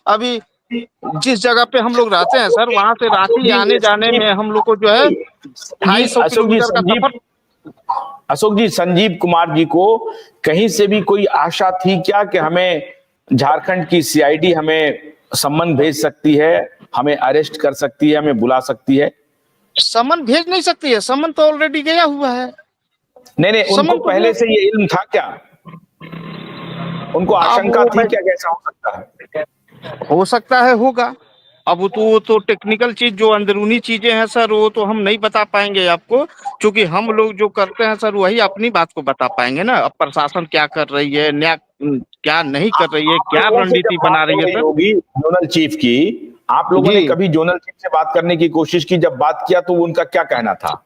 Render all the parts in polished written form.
अभी जिस जगह पे हम लोग रहते हैं सर, वहां से रांची आने जाने में हम लोग को जो है 250 किलोमीटर का सफर। अशोक जी, संजीव कुमार जी को कहीं से भी कोई आशा थी क्या कि हमें झारखंड की सीआईडी हमें सम्मन भेज सकती है, हमें अरेस्ट कर सकती है, हमें बुला सकती है? सम्मन भेज नहीं सकती है, सम्मन तो ऑलरेडी गया हुआ है। नहीं, उनको पहले से ये इल्म था क्या? उनको आशंका थी क्या कैसा हो सकता है? हो सकता है, होगा। अब वो तो टेक्निकल चीज जो अंदरूनी चीजें हैं सर, वो तो हम नहीं बता पाएंगे आपको, क्योंकि हम लोग जो करते हैं सर वही अपनी बात को बता पाएंगे ना। अब प्रशासन क्या कर रही है, न्याय क्या नहीं कर रही है, क्या रणनीति बना रही है सर। होगी जोनल चीफ की, आप लोगों ने कभी जोनल चीफ से बात करने की कोशिश की? जब बात किया तो उनका क्या कहना था?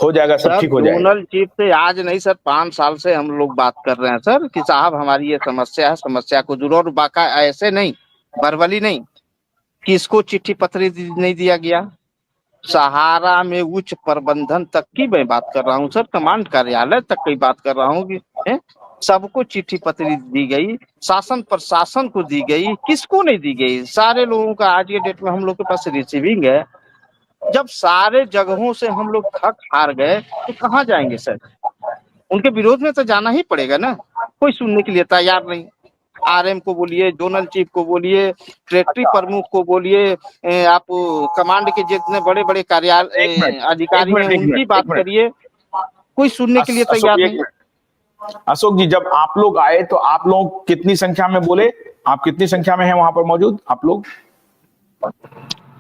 हो जाएगा, सब ठीक हो जाएगा। जोनल चीफ से आज नहीं सर, 5 साल से हम लोग बात कर रहे हैं सर कि साहब हमारी ये समस्या है, समस्या को दूर। और बाका ऐसे नहीं, बरबली नहीं कि इसको चिट्ठी पत्री नहीं दिया गया। सहारा में उच्च प्रबंधन तक की मैं बात कर रहा हूँ सर, कमांड कार्यालय तक की बात कर रहा हूँ कि सबको चिट्ठी पत्री दी गई, शासन प्रशासन को दी गई, किसको नहीं दी गई? सारे लोगों का आज के डेट में हम लोग के पास रिसीविंग है। जब सारे जगहों से हम लोग थक हार गए तो कहाँ जाएंगे सर? उनके विरोध में तो जाना ही पड़ेगा ना। कोई सुनने के लिए तैयार नहीं। आरएम को बोलिए, जोनल चीफ को बोलिए, टेरिटरी प्रमुख को बोलिए, आप कमांड के जितने बड़े बड़े कार्यालय अधिकारी हैं उनकी बात करिए, कोई सुनने के लिए तैयार नहीं। अशोक जी, जब आप लोग आए तो आप लोग कितनी संख्या में बोले? आप कितनी संख्या में हैं वहां पर मौजूद आप लोग?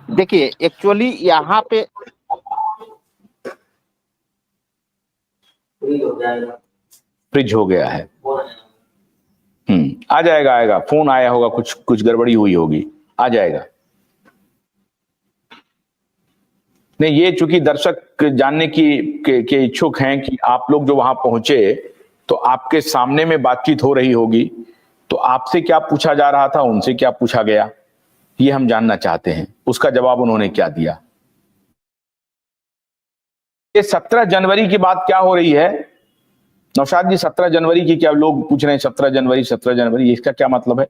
देखिए एक्चुअली यहाँ पे फ्रिज हो गया है। आ जाएगा, आएगा, फोन आया होगा, कुछ गड़बड़ी हुई होगी, आ जाएगा। नहीं, ये चूंकि दर्शक जानने के इच्छुक हैं कि आप लोग जो वहां पहुंचे तो आपके सामने में बातचीत हो रही होगी, तो आपसे क्या पूछा जा रहा था, उनसे क्या पूछा गया, ये हम जानना चाहते हैं। उसका जवाब उन्होंने क्या दिया? ये 17 जनवरी की बात क्या हो रही है नौशाद जी? 17 जनवरी की क्या लोग पूछ रहे हैं? 17 जनवरी, इसका क्या मतलब है?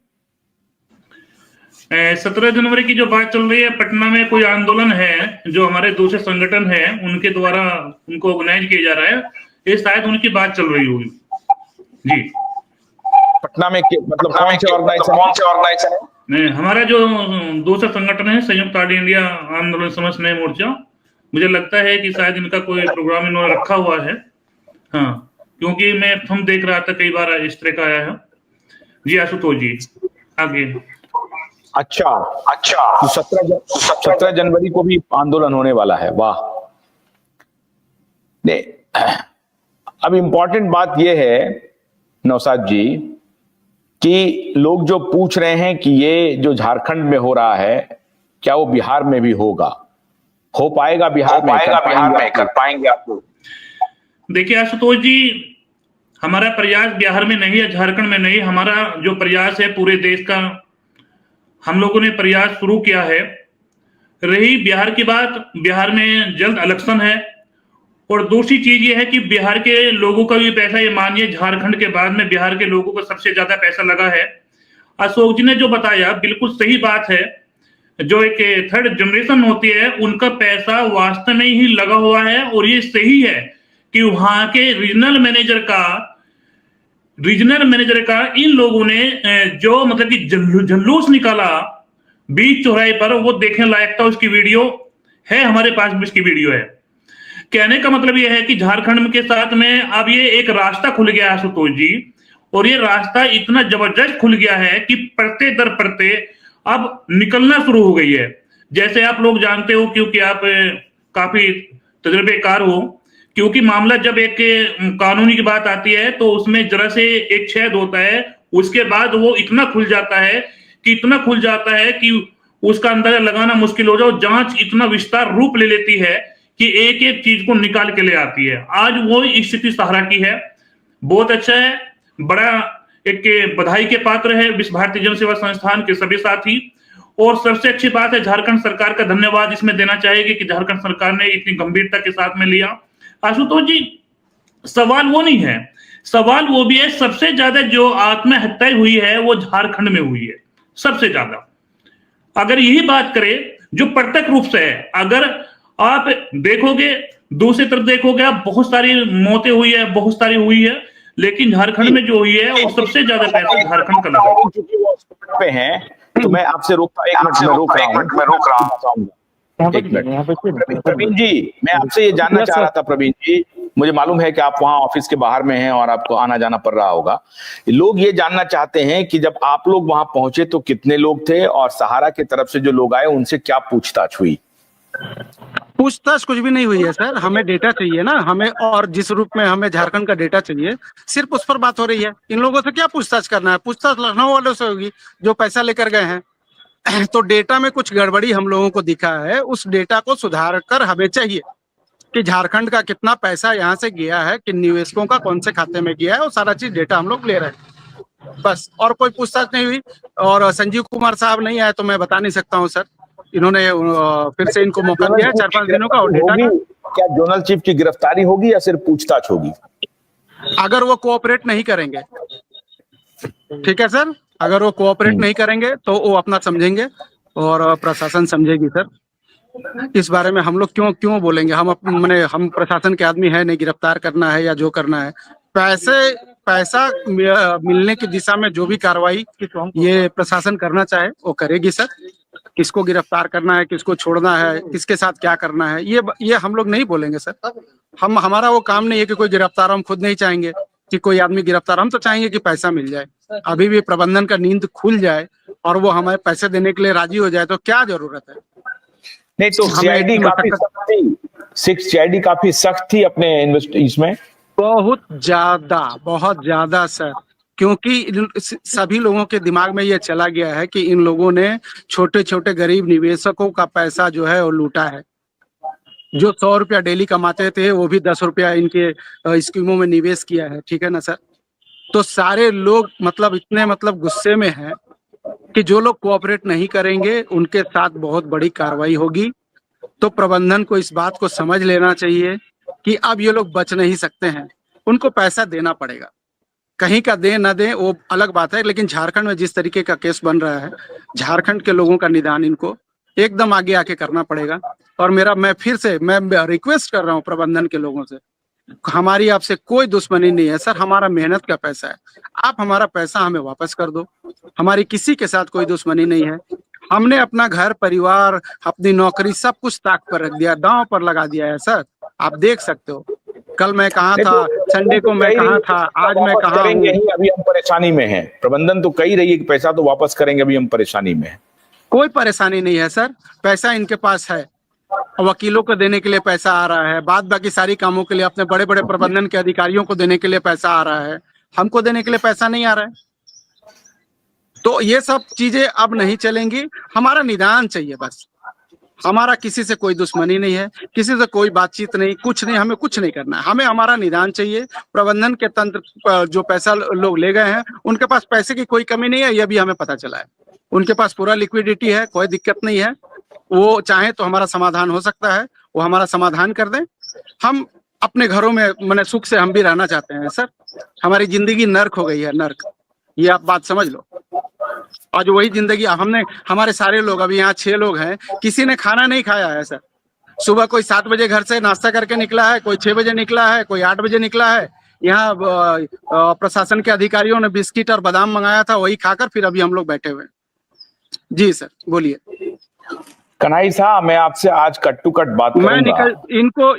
17 जनवरी की जो बात चल रही है, पटना में कोई आंदोलन है जो हमारे दूसरे संगठन है उनके द्वारा उनको ऑर्गेनाइज किया जा रहा है, ये शायद उनकी बात चल रही होगी जी। पटना में मतलब कौन से ऑर्गेनाइजेशन है? नहीं, हमारा जो दूसरा संगठन है संयुक्त ऑल इंडिया आंदोलन समस्त न्याय मोर्चा, मुझे लगता है कि शायद इनका कोई प्रोग्राम इन्होंने रखा हुआ है। हाँ, क्योंकि मैं हम देख रहा था कई बार इस तरह का आया है जी। आशुतोष जी आगे। अच्छा, तो 17 जनवरी को भी आंदोलन होने वाला है, वाह। नहीं, अब इंपॉर्टेंट बात यह है नौशाद जी कि लोग जो पूछ रहे हैं कि ये जो झारखंड में हो रहा है क्या वो बिहार में भी होगा, हो पाएगा बिहार में, कर पाएंगे आप लोग? देखिए आशुतोष जी, हमारा प्रयास बिहार में नहीं है, झारखंड में नहीं, हमारा जो प्रयास है पूरे देश का हम लोगों ने प्रयास शुरू किया है। रही बिहार की बात, बिहार में जल्द इलेक्शन है, और दूसरी चीज ये है कि बिहार के लोगों का भी पैसा, ये मानिए झारखंड के बाद में बिहार के लोगों को सबसे ज्यादा पैसा लगा है। अशोक जी ने जो बताया बिल्कुल सही बात है। जो एक थर्ड जनरेशन होती है उनका पैसा वास्तव में ही लगा हुआ है, और ये सही है कि वहां के रीजनल मैनेजर का इन लोगों ने जो मतलब कि जुलूस निकाला बीच चौराहे पर, वो देखने लायक था। उसकी वीडियो है, हमारे पास भी उसकी वीडियो है। कहने का मतलब यह है कि झारखंड के साथ में अब ये एक रास्ता खुल गया है आशुतोष जी, और ये रास्ता इतना जबरदस्त खुल गया है कि पड़ते दर पड़ते अब निकलना शुरू हो गई है। जैसे आप लोग जानते हो, क्योंकि आप काफी तजुर्बेकार हो, क्योंकि मामला जब एक कानूनी की बात आती है तो उसमें जरा से एक छेद होता है, उसके बाद वो इतना खुल जाता है कि उसका अंदाजा लगाना मुश्किल हो जाए। जांच इतना विस्तार रूप ले लेती है कि एक एक चीज को निकाल के ले आती है। आज वो स्थिति सहारा की है, बहुत अच्छा है, बड़ा एक बधाई के पात्र है विश्व भारतीय जन सेवा संस्थान के सभी साथी। और सबसे अच्छी बात है, झारखंड सरकार का धन्यवाद इसमें देना चाहेगी कि झारखंड सरकार ने इतनी गंभीरता के साथ में लिया। आशुतोष जी, सवाल वो नहीं है, सवाल वो भी है, सबसे ज्यादा जो आत्महत्या हुई है वो झारखंड में हुई है, सबसे ज्यादा। अगर यही बात करें जो प्रत्यक्ष रूप से है, अगर आप देखोगे दूसरी तरफ देखोगे आप, बहुत सारी मौतें हुई है, बहुत सारी हुई है, लेकिन झारखंड में जो हुई है वो सबसे ज्यादा पैसा झारखंड का लगा है। पे हैं तो मैं आपसे रोकता हूं, 1 मिनट में रोक रहा हूं। एक मिनट प्रवीण जी, मैं आपसे ये जानना चाह रहा था प्रवीण जी, मुझे मालूम है कि आप वहां ऑफिस के बाहर में हैं और आपको आना जाना पड़ रहा होगा। लोग ये जानना चाहते हैं कि जब आप लोग वहां पहुंचे तो कितने लोग थे और सहारा की तरफ से जो लोग आए उनसे क्या पूछताछ हुई? पूछताछ कुछ भी नहीं हुई है सर, हमें डेटा चाहिए ना, हमें, और जिस रूप में हमें झारखंड का डेटा चाहिए, सिर्फ उस पर बात हो रही है। इन लोगों से क्या पूछताछ करना है? पूछताछ लखनऊ वालों से होगी जो पैसा लेकर गए हैं। तो डेटा में कुछ गड़बड़ी हम लोगों को दिखा है, उस डेटा को सुधार कर हमें चाहिए कि झारखंड का कितना पैसा यहाँ से गया है, किन निवेशकों का कौन से खाते में गया है, वो सारा चीज डेटा हम लोग ले रहे हैं बस, और कोई पूछताछ नहीं हुई। और संजीव कुमार साहब नहीं आए तो मैं बता नहीं सकता हूँ सर, इन्होंने फिर से इनको मौका दिया है 4-5 दिनों का, और डेटा का। क्या जोनल चीफ की गिरफ्तारी होगी या सिर्फ पूछताछ होगी? अगर वो कोऑपरेट नहीं करेंगे, ठीक है सर, अगर वो कोऑपरेट नहीं करेंगे तो वो अपना समझेंगे और प्रशासन समझेगी सर। इस बारे में हम लोग क्यों बोलेंगे? हम प्रशासन के आदमी है नहीं, गिरफ्तार करना है या जो करना है, पैसा मिलने की दिशा में जो भी कार्रवाई ये प्रशासन करना चाहे वो करेगी सर। किसको गिरफ्तार करना है, किसको छोड़ना है, किसके साथ क्या करना है, ये हम लोग नहीं बोलेंगे सर। हमारा वो काम नहीं है कि कोई गिरफ्तार, हम खुद नहीं चाहेंगे कि कोई आदमी गिरफ्तार, हम तो चाहेंगे कि पैसा मिल जाए। अभी भी प्रबंधन का नींद खुल जाए और वो हमें पैसे देने के लिए राजी हो जाए तो क्या जरूरत है? नहीं तो सीआईडी काफी सख्त थी, 6 सीआईडी काफी सख्त थी अपने इसमें, बहुत ज्यादा सर, क्योंकि सभी लोगों के दिमाग में ये चला गया है कि इन लोगों ने छोटे छोटे गरीब निवेशकों का पैसा जो है वो लूटा है। जो 100 रुपया डेली कमाते थे वो भी 10 रुपया इनके स्कीमों में निवेश किया है, ठीक है ना सर। तो सारे लोग इतने गुस्से में हैं कि जो लोग कोऑपरेट नहीं करेंगे उनके साथ बहुत बड़ी कार्रवाई होगी। तो प्रबंधन को इस बात को समझ लेना चाहिए कि अब ये लोग बच नहीं सकते हैं, उनको पैसा देना पड़ेगा। कहीं का दे ना दे वो अलग बात है, लेकिन झारखंड में जिस तरीके का केस बन रहा है, झारखंड के लोगों का निदान इनको एकदम आगे आके करना पड़ेगा। और मैं फिर से रिक्वेस्ट कर रहा हूँ प्रबंधन के लोगों से, हमारी आपसे कोई दुश्मनी नहीं है सर, हमारा मेहनत का पैसा है, आप हमारा पैसा हमें वापस कर दो। हमारी किसी के साथ कोई दुश्मनी नहीं है। हमने अपना घर परिवार, अपनी नौकरी, सब कुछ ताक पर रख दिया, दांव पर लगा दिया है सर। आप देख सकते हो कल मैं कहाँ था, संडे को मैं कहाँ था, आज मैं कहाँ हूँ। अभी हम परेशानी में हैं, प्रबंधन तो कही रही है कि पैसा तो वापस करेंगे, अभी हम परेशानी में हैं। कोई परेशानी नहीं है सर, पैसा इनके पास है, वकीलों को देने के लिए पैसा आ रहा है, बाद बाकी सारी कामों के लिए अपने बड़े बड़े प्रबंधन के अधिकारियों को देने के लिए पैसा आ रहा है, हमको देने के लिए पैसा नहीं आ रहा है। तो ये सब चीजें अब नहीं चलेंगी, हमारा निदान चाहिए बस। हमारा किसी से कोई दुश्मनी नहीं है, किसी से कोई बातचीत नहीं, कुछ नहीं, हमें कुछ नहीं करना है, हमें हमारा निदान चाहिए। प्रबंधन के तंत्र जो पैसा लोग ले गए हैं उनके पास पैसे की कोई कमी नहीं है, यह भी हमें पता चला है। उनके पास पूरा लिक्विडिटी है, कोई दिक्कत नहीं है। वो चाहे तो हमारा समाधान हो सकता है, वो हमारा समाधान कर दें। हम अपने घरों में सुख से हम भी रहना चाहते हैं सर। हमारी जिंदगी नर्क हो गई है, नर्क, ये आप बात समझ लो। आज वही जिंदगी हमारे सारे लोग, अभी यहाँ 6 लोग हैं, किसी ने खाना नहीं खाया है सर। सुबह कोई 7 बजे घर से नाश्ता करके निकला है, कोई 6 बजे निकला है, कोई 8 बजे निकला है। यहाँ प्रशासन के अधिकारियों ने बिस्किट और बादाम मंगाया था, वही खाकर फिर अभी हम लोग बैठे हुए हैं। जी सर बोलिए। कन्हई साहब, मैं आपसे आज कट टू कट बात करूंगा।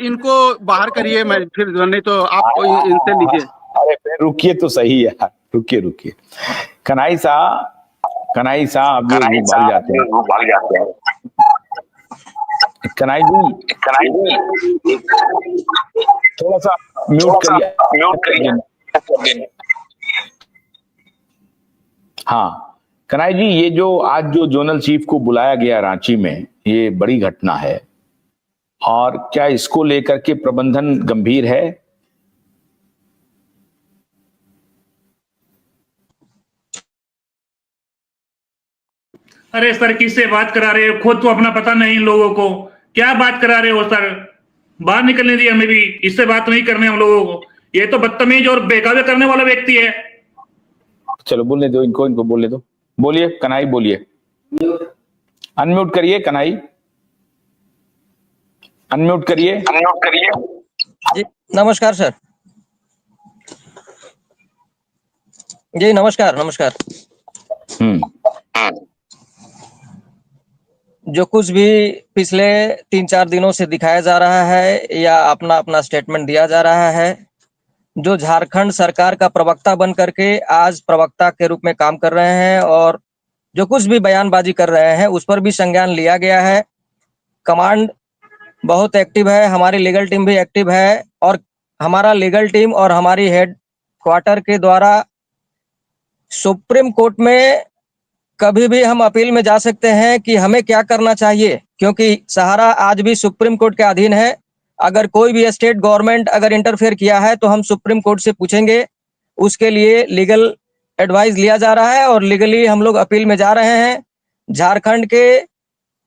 इनको बाहर करिए, मैं फिर नहीं तो आप इनसे लीजिए। अरे रुकिए तो सही यार, रुकिए। कन्हई साहब भाग जाते हैं। कन्हई जी थोड़ा सा म्यूट करिए। हाँ कन्हई जी, ये जो आज जो जोनल चीफ को बुलाया गया रांची में, ये बड़ी घटना है, और क्या इसको लेकर के प्रबंधन गंभीर है? अरे सर, किससे बात करा रहे हो? खुद तो अपना पता नहीं इन लोगों को, क्या बात करा रहे हो सर? बाहर निकलने दिया हमें भी, इससे बात नहीं करने हम लोगों को। ये तो बदतमीज और बेकाबे करने वाला व्यक्ति है। चलो बोलने दो इनको बोलने दो। बोलिए कन्हई, बोलिए, अनम्यूट करिए कन्हई, अनम्यूट करिए। जी नमस्कार सर। जी नमस्कार नमस्कार। जो कुछ भी पिछले 3-4 दिनों से दिखाया जा रहा है या अपना अपना स्टेटमेंट दिया जा रहा है, जो झारखंड सरकार का प्रवक्ता बन करके आज प्रवक्ता के रूप में काम कर रहे हैं और जो कुछ भी बयानबाजी कर रहे हैं उस पर भी संज्ञान लिया गया है। कमांड बहुत एक्टिव है, हमारी लीगल टीम भी एक्टिव है और हमारा लीगल टीम और हमारी हेड क्वार्टर के द्वारा सुप्रीम कोर्ट में कभी भी हम अपील में जा सकते हैं कि हमें क्या करना चाहिए, क्योंकि सहारा आज भी सुप्रीम कोर्ट के अधीन है। अगर कोई भी स्टेट गवर्नमेंट अगर इंटरफेयर किया है तो हम सुप्रीम कोर्ट से पूछेंगे, उसके लिए लीगल एडवाइस लिया जा रहा है और लीगली हम लोग अपील में जा रहे हैं। झारखंड के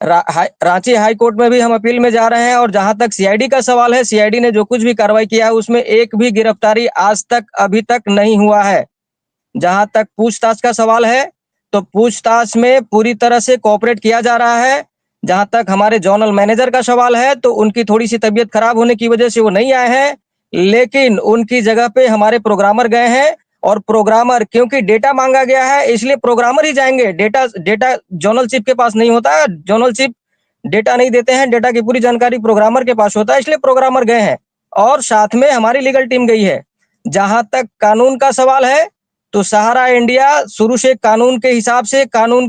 रांची हाई कोर्ट में भी हम अपील में जा रहे हैं और जहां तक सीआईडी का सवाल है, सीआईडी ने जो कुछ भी कार्रवाई किया है उसमें एक भी गिरफ्तारी आज तक अभी तक नहीं हुआ है। जहां तक पूछताछ का सवाल है तो पूछताछ में पूरी तरह से कोऑपरेट किया जा रहा है। जहां तक हमारे जोनल मैनेजर का सवाल है तो उनकी थोड़ी सी तबीयत खराब होने की वजह से वो नहीं आए हैं, लेकिन उनकी जगह पे हमारे प्रोग्रामर गए हैं और प्रोग्रामर, क्योंकि डेटा मांगा गया है इसलिए प्रोग्रामर ही जाएंगे। डेटा जोनल चीफ के पास नहीं होता, जोनल चीफ डेटा नहीं देते हैं, डेटा की पूरी जानकारी प्रोग्रामर के पास होता है, इसलिए प्रोग्रामर गए हैं और साथ में हमारी लीगल टीम गई है। जहां तक कानून का सवाल है तो सहारा इंडिया शुरू से कानून के हिसाब से, कानून